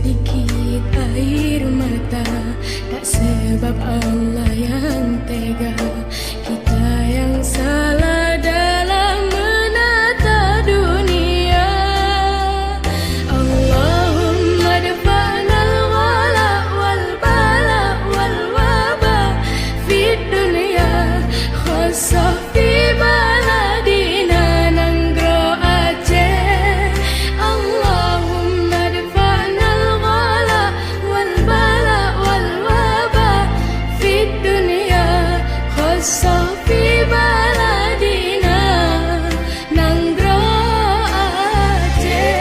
sedikit air mata, tak sebab Allah yang tega, kita yang salah dalam menata dunia. Allahumma dafa'na al-ghala wal bala wal waba fid dunya khusus fi baladina Nanggro Aceh. Allahumma dafa'na al-ghala wal bala wal waba fid dunya khusus fi baladina Nanggro Aceh.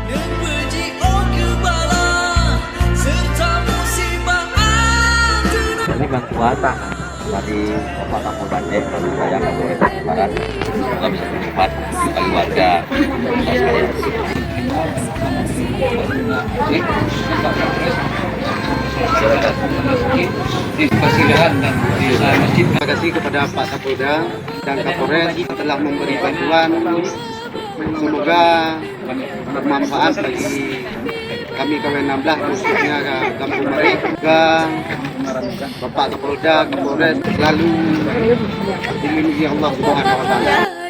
Dan puji bala serta musibah antuna. Ini bantuan dari Bapak Kapolda Aceh, saya Kapolda Barat, semoga bisa bermanfaat bagi warga sekalian. Terima kasih kepada Pak Kapolda dan Kapolres yang telah memberi bantuan. Semoga bermanfaat bagi kami KW16 khususnya Kampung Mari. Semoga Bapak Kapolda, Kapolres selalu dilindungi Allah Subhanahu wa Ta'ala.